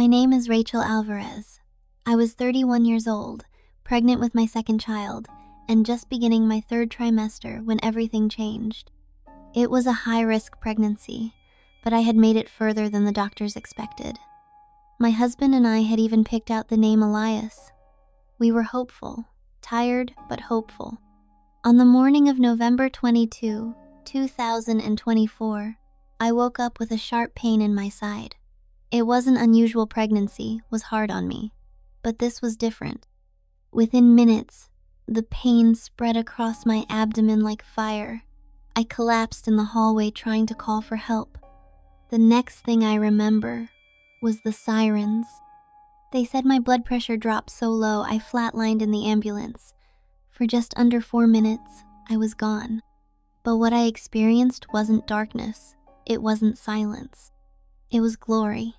My name is Rachel Alvarez. I was 31 years old, pregnant with my second child, and just beginning my third trimester when everything changed. It was a high-risk pregnancy, but I had made it further than the doctors expected. My husband and I had even picked out the name Elias. We were hopeful, tired but hopeful. On the morning of November 22, 2024, I woke up with a sharp pain in my side. It wasn't unusual. Pregnancy was hard on me, but this was different. Within minutes, the pain spread across my abdomen like fire. I collapsed in the hallway trying to call for help. The next thing I remember was the sirens. They said my blood pressure dropped so low I flatlined in the ambulance. For just under 4 minutes, I was gone. But what I experienced wasn't darkness. It wasn't silence. It was glory.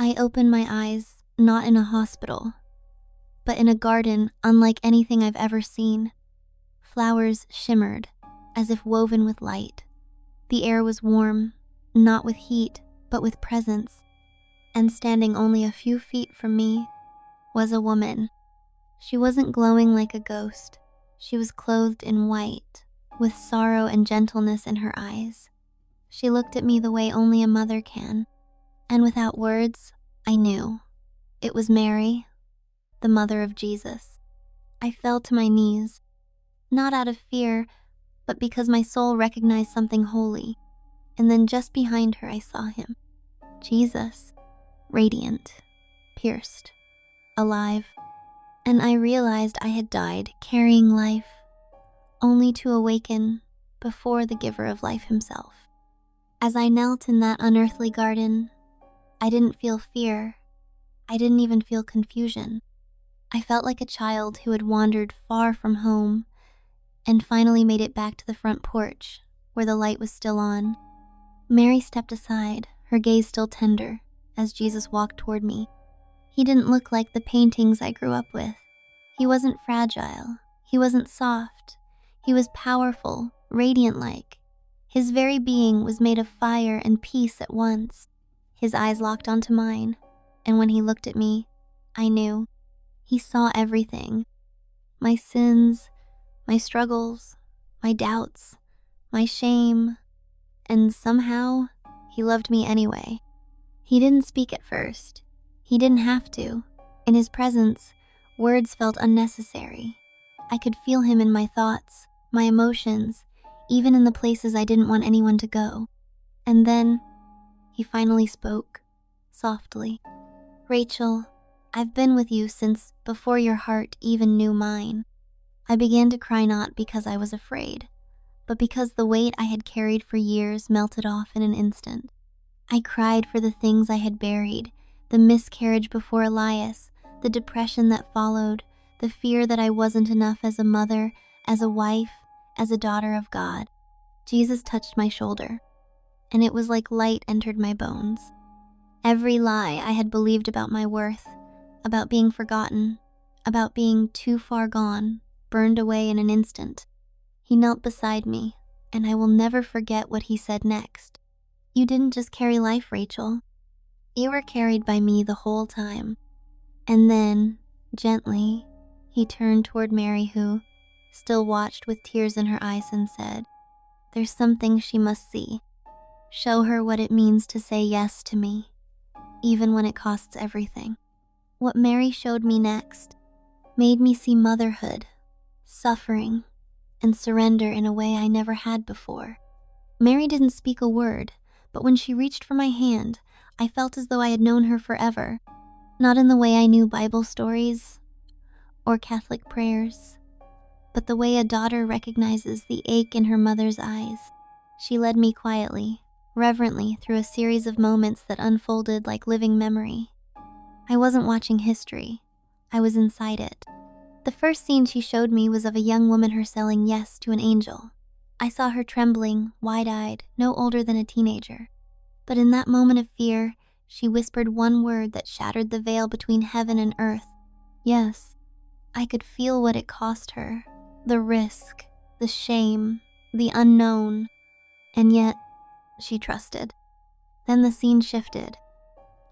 I opened my eyes, not in a hospital, but in a garden unlike anything I've ever seen. Flowers shimmered, as if woven with light. The air was warm, not with heat, but with presence. And standing only a few feet from me was a woman. She wasn't glowing like a ghost. She was clothed in white, with sorrow and gentleness in her eyes. She looked at me the way only a mother can, and without words, I knew. It was Mary, the mother of Jesus. I fell to my knees, not out of fear, but because my soul recognized something holy. And then just behind her, I saw him, Jesus, radiant, pierced, alive. And I realized I had died, carrying life, only to awaken before the giver of life himself. As I knelt in that unearthly garden, I didn't feel fear. I didn't even feel confusion. I felt like a child who had wandered far from home and finally made it back to the front porch where the light was still on. Mary stepped aside, her gaze still tender, as Jesus walked toward me. He didn't look like the paintings I grew up with. He wasn't fragile. He wasn't soft. He was powerful, radiant-like. His very being was made of fire and peace at once. His eyes locked onto mine, and when he looked at me, I knew. He saw everything. My sins, my struggles, my doubts, my shame, and somehow, he loved me anyway. He didn't speak at first. He didn't have to. In his presence, words felt unnecessary. I could feel him in my thoughts, my emotions, even in the places I didn't want anyone to go. And then, he finally spoke, softly. Rachel, I've been with you since before your heart even knew mine. I began to cry not because I was afraid, but because the weight I had carried for years melted off in an instant. I cried for the things I had buried, the miscarriage before Elias, the depression that followed, the fear that I wasn't enough as a mother, as a wife, as a daughter of God. Jesus touched my shoulder, and it was like light entered my bones. Every lie I had believed about my worth, about being forgotten, about being too far gone, burned away in an instant. He knelt beside me, and I will never forget what he said next. You didn't just carry life, Rachel. You were carried by me the whole time. And then, gently, he turned toward Mary, who still watched with tears in her eyes, and said, There's something she must see. Show her what it means to say yes to me, even when it costs everything. What Mary showed me next made me see motherhood, suffering, and surrender in a way I never had before. Mary didn't speak a word, but when she reached for my hand, I felt as though I had known her forever, not in the way I knew Bible stories or Catholic prayers, but the way a daughter recognizes the ache in her mother's eyes. She led me quietly, reverently through a series of moments that unfolded like living memory. I wasn't watching history. I was inside it. The first scene she showed me was of a young woman her saying yes to an angel. I saw her trembling, wide-eyed, no older than a teenager. But in that moment of fear, she whispered one word that shattered the veil between heaven and earth. Yes. I could feel what it cost her, the risk, the shame, the unknown, and yet she trusted. Then the scene shifted.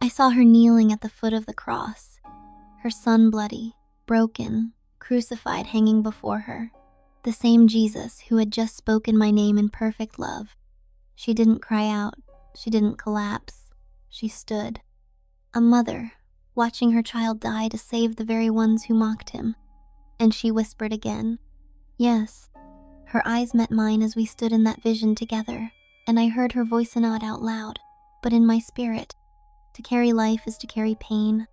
I saw her kneeling at the foot of the cross, her son bloody, broken, crucified hanging before her. The same Jesus who had just spoken my name in perfect love. She didn't cry out. She didn't collapse. She stood. A mother, watching her child die to save the very ones who mocked him. And she whispered again, "Yes." Her eyes met mine as we stood in that vision together, and I heard her voice not out loud, but in my spirit. To carry life is to carry pain,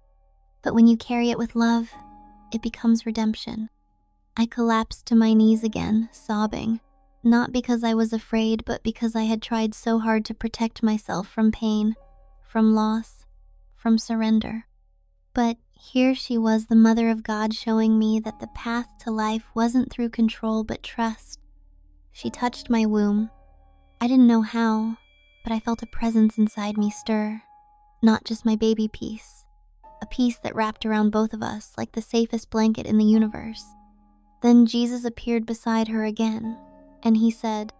but when you carry it with love, it becomes redemption. I collapsed to my knees again, sobbing, not because I was afraid, but because I had tried so hard to protect myself from pain, from loss, from surrender. But here she was, the Mother of God, showing me that the path to life wasn't through control but trust. She touched my womb. I didn't know how, but I felt a presence inside me stir. Not just my baby peace, a peace that wrapped around both of us like the safest blanket in the universe. Then Jesus appeared beside her again, and he said,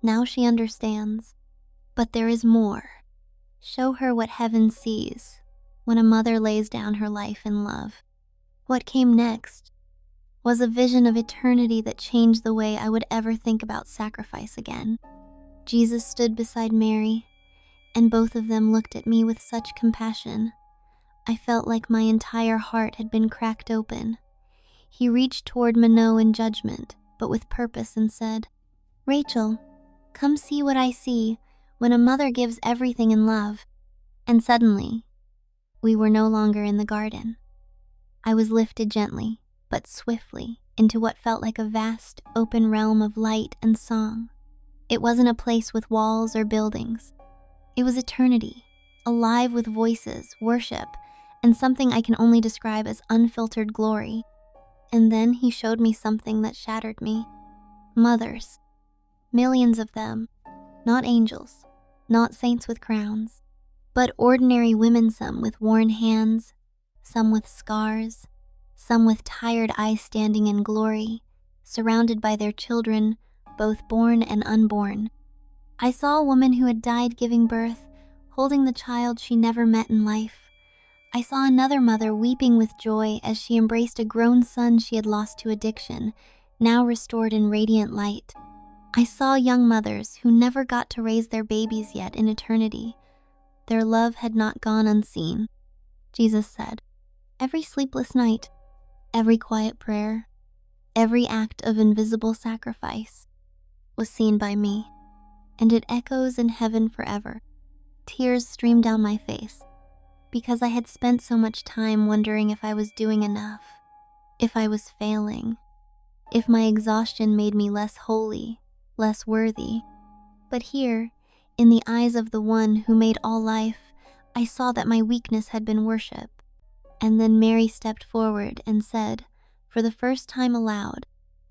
"Now she understands, but there is more. Show her what heaven sees when a mother lays down her life in love." What came next was a vision of eternity that changed the way I would ever think about sacrifice again. Jesus stood beside Mary, and both of them looked at me with such compassion. I felt like my entire heart had been cracked open. He reached toward Minot in judgment, but with purpose, and said, "Rachel, come see what I see when a mother gives everything in love." And suddenly, we were no longer in the garden. I was lifted gently, but swiftly, into what felt like a vast, open realm of light and song. It wasn't a place with walls or buildings. It was eternity, alive with voices, worship, and something I can only describe as unfiltered glory. And then he showed me something that shattered me. Mothers. Millions of them. Not angels, not saints with crowns, but ordinary women, some with worn hands, some with scars, some with tired eyes standing in glory, surrounded by their children, both born and unborn. I saw a woman who had died giving birth, holding the child she never met in life. I saw another mother weeping with joy as she embraced a grown son she had lost to addiction, now restored in radiant light. I saw young mothers who never got to raise their babies yet in eternity. Their love had not gone unseen. Jesus said, "Every sleepless night, every quiet prayer, every act of invisible sacrifice was seen by me, and it echoes in heaven forever." Tears streamed down my face, because I had spent so much time wondering if I was doing enough, if I was failing, if my exhaustion made me less holy, less worthy. But here, in the eyes of the one who made all life, I saw that my weakness had been worship. And then Mary stepped forward and said, for the first time aloud,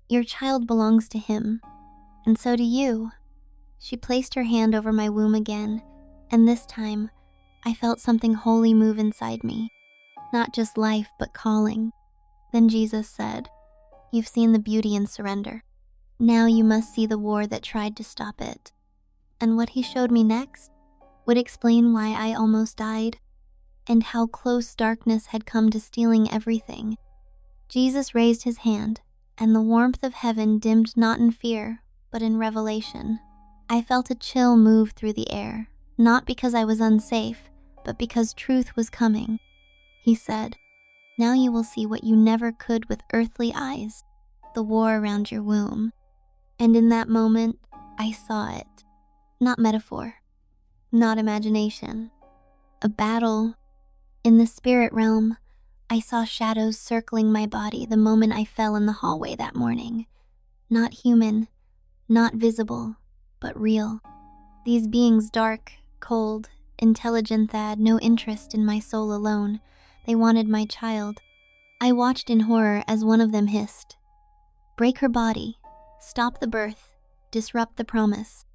"Your child belongs to him, and so do you." She placed her hand over my womb again, and this time, I felt something holy move inside me. Not just life, but calling. Then Jesus said, "You've seen the beauty in surrender. Now you must see the war that tried to stop it." And what he showed me next would explain why I almost died, and how close darkness had come to stealing everything. Jesus raised his hand, and the warmth of heaven dimmed not in fear, but in revelation. I felt a chill move through the air, not because I was unsafe, but because truth was coming. He said, "Now you will see what you never could with earthly eyes, the war around your womb." And in that moment, I saw it. Not metaphor, not imagination. A battle. In the spirit realm, I saw shadows circling my body the moment I fell in the hallway that morning. Not human, not visible, but real. These beings, dark, cold, intelligent, had no interest in my soul alone. They wanted my child. I watched in horror as one of them hissed, "Break her body, stop the birth, disrupt the promise."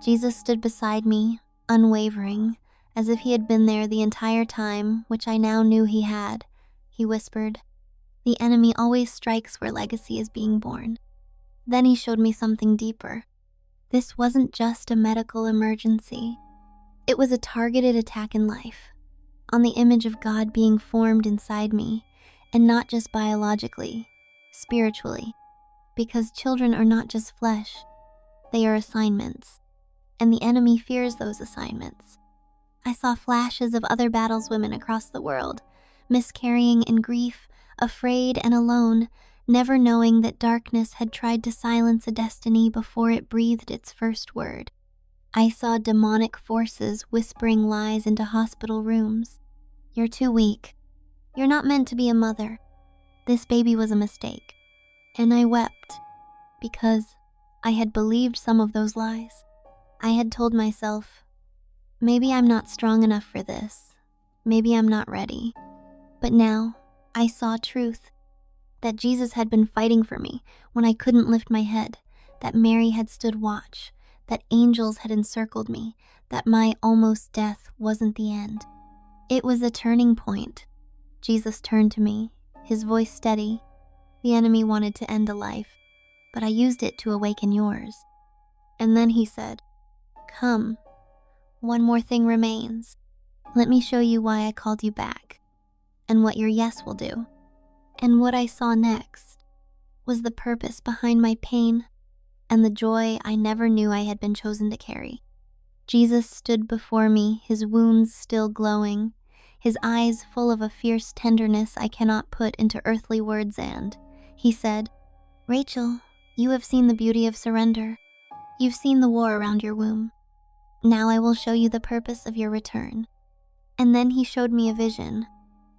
Jesus stood beside me, unwavering, as if he had been there the entire time, which I now knew he had. He whispered, "The enemy always strikes where legacy is being born." Then he showed me something deeper. This wasn't just a medical emergency. It was a targeted attack in life. on the image of God being formed inside me, and not just biologically, spiritually, because children are not just flesh, they are assignments, and the enemy fears those assignments. I saw flashes of other battles women across the world, miscarrying in grief, afraid and alone, never knowing that darkness had tried to silence a destiny before it breathed its first word. I saw demonic forces whispering lies into hospital rooms. You're too weak. You're not meant to be a mother. This baby was a mistake. And I wept because I had believed some of those lies. I had told myself, maybe I'm not strong enough for this. Maybe I'm not ready. But now I saw truth, that Jesus had been fighting for me when I couldn't lift my head, that Mary had stood watch, that angels had encircled me, that my almost death wasn't the end. It was a turning point. Jesus turned to me, his voice steady. The enemy wanted to end a life, but I used it to awaken yours. And then he said, come, one more thing remains. Let me show you why I called you back, and what your yes will do. And what I saw next was the purpose behind my pain and the joy I never knew I had been chosen to carry. Jesus stood before me, his wounds still glowing, his eyes full of a fierce tenderness I cannot put into earthly words, and he said, Rachel, you have seen the beauty of surrender. You've seen the war around your womb. Now I will show you the purpose of your return. And then he showed me a vision.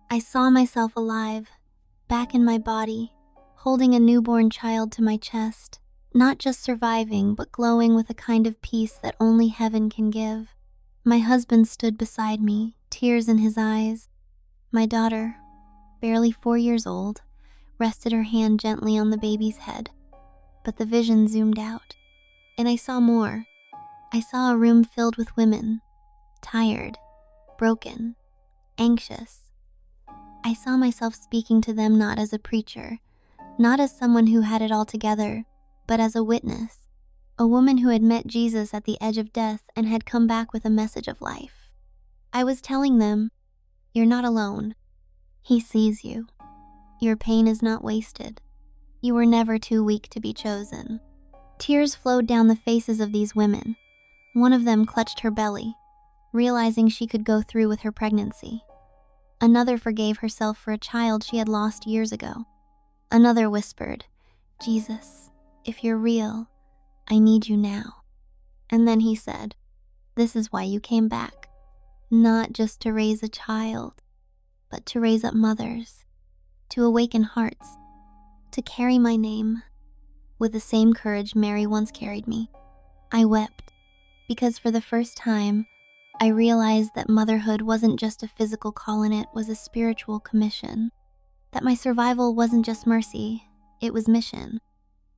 I saw myself alive, back in my body, holding a newborn child to my chest, not just surviving, but glowing with a kind of peace that only heaven can give. My husband stood beside me, tears in his eyes. My daughter, barely 4 years old, rested her hand gently on the baby's head. But the vision zoomed out, and I saw more. I saw a room filled with women, tired, broken, anxious. I saw myself speaking to them not as a preacher, not as someone who had it all together, but as a witness, a woman who had met Jesus at the edge of death and had come back with a message of life. I was telling them, you're not alone. He sees you. Your pain is not wasted. You were never too weak to be chosen. Tears flowed down the faces of these women. One of them clutched her belly, realizing she could go through with her pregnancy. Another forgave herself for a child she had lost years ago. Another whispered, Jesus, if you're real, I need you now. And then he said, this is why you came back. Not just to raise a child, but to raise up mothers, to awaken hearts, to carry my name with the same courage Mary once carried me. I wept because for the first time, I realized that motherhood wasn't just a physical call, and it was a spiritual commission. That my survival wasn't just mercy, it was mission.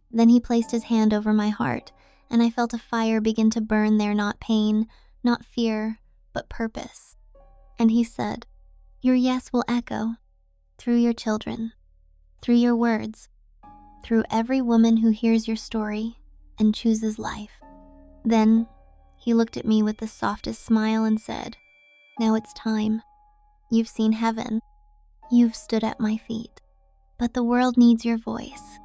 Then he placed his hand over my heart, and I felt a fire begin to burn there, not pain, not fear, but purpose. And he said, your yes will echo through your children, through your words, through every woman who hears your story and chooses life. Then he looked at me with the softest smile and said, now it's time. You've seen heaven. You've stood at my feet. But the world needs your voice.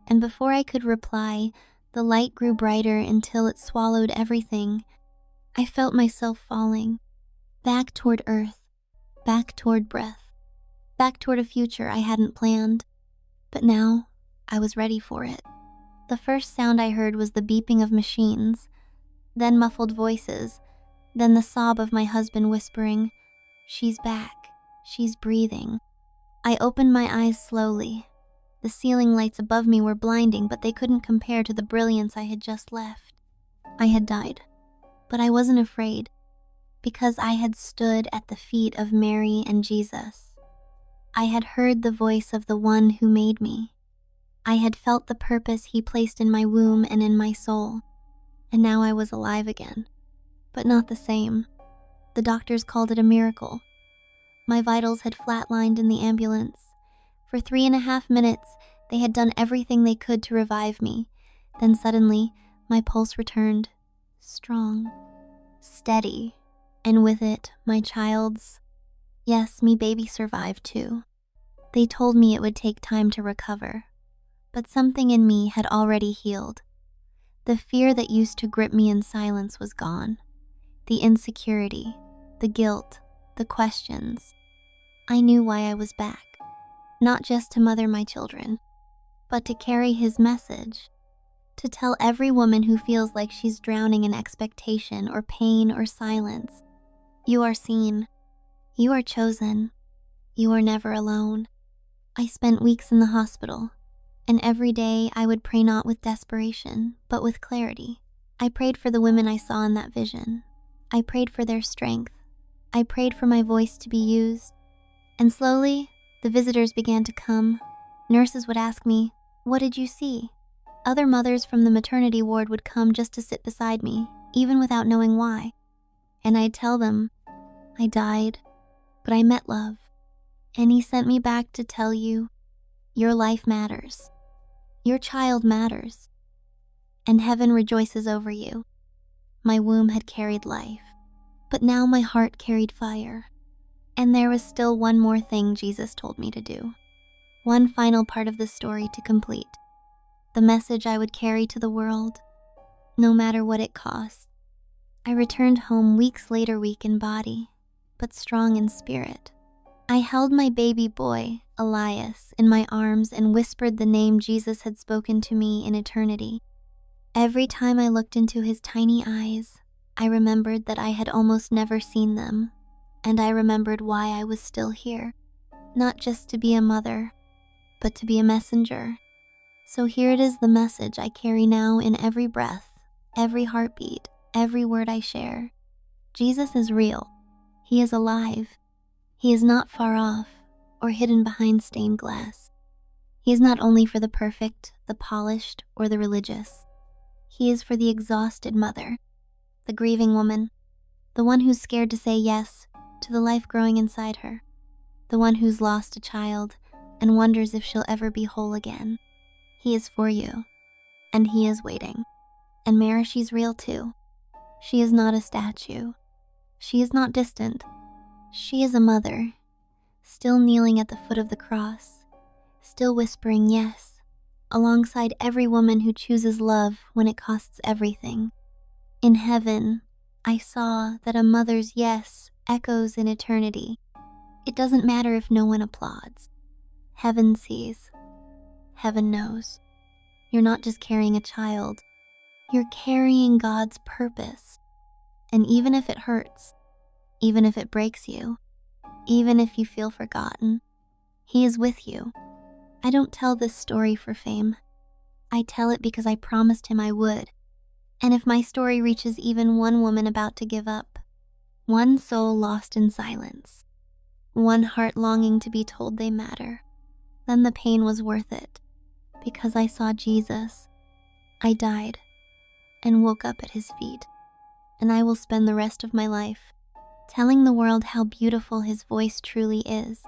And before I could reply, the light grew brighter until it swallowed everything. I felt myself falling, back toward earth, back toward breath, back toward a future I hadn't planned. But now, I was ready for it. The first sound I heard was the beeping of machines, then muffled voices, then the sob of my husband whispering, she's back, she's breathing. I opened my eyes slowly. The ceiling lights above me were blinding, but they couldn't compare to the brilliance I had just left. I had died, but I wasn't afraid, because I had stood at the feet of Mary and Jesus. I had heard the voice of the one who made me. I had felt the purpose he placed in my womb and in my soul. And now I was alive again, but not the same. The doctors called it a miracle. My vitals had flatlined in the ambulance. For 3.5 minutes, they had done everything they could to revive me. Then suddenly, my pulse returned, strong, steady, and with it, my child's Yes, me baby survived too. They told me it would take time to recover, but something in me had already healed. The fear that used to grip me in silence was gone. The insecurity, the guilt, the questions. I knew why I was back. Not just to mother my children, but to carry his message. To tell every woman who feels like she's drowning in expectation or pain or silence, you are seen, you are chosen, you are never alone. I spent weeks in the hospital, and every day I would pray not with desperation, but with clarity. I prayed for the women I saw in that vision. I prayed for their strength. I prayed for my voice to be used. And slowly, the visitors began to come. Nurses would ask me, "What did you see?" Other mothers from the maternity ward would come just to sit beside me, even without knowing why. And I'd tell them, I died, but I met love. And he sent me back to tell you, your life matters. Your child matters. And heaven rejoices over you. My womb had carried life, but now my heart carried fire. And there was still one more thing Jesus told me to do. One final part of the story to complete. The message I would carry to the world, no matter what it cost. I returned home weeks later, weak in body, but strong in spirit. I held my baby boy, Elias, in my arms and whispered the name Jesus had spoken to me in eternity. Every time I looked into his tiny eyes, I remembered that I had almost never seen them, and I remembered why I was still here. Not just to be a mother, but to be a messenger. So here it is, the message I carry now in every breath, every heartbeat, every word I share. Jesus is real. He is alive. He is not far off or hidden behind stained glass. He is not only for the perfect, the polished, or the religious. He is for the exhausted mother, the grieving woman, the one who's scared to say yes to the life growing inside her, the one who's lost a child and wonders if she'll ever be whole again. He is for you, and he is waiting. And Mary, she's real too. She is not a statue. She is not distant. She is a mother, still kneeling at the foot of the cross, still whispering yes, alongside every woman who chooses love when it costs everything. In heaven, I saw that a mother's yes echoes in eternity. It doesn't matter if no one applauds. Heaven sees. Heaven knows. You're not just carrying a child. You're carrying God's purpose. And even if it hurts, even if it breaks you, even if you feel forgotten, he is with you. I don't tell this story for fame. I tell it because I promised him I would. And if my story reaches even one woman about to give up, one soul lost in silence, one heart longing to be told they matter, then the pain was worth it. Because I saw Jesus, I died and woke up at his feet. And I will spend the rest of my life telling the world how beautiful his voice truly is.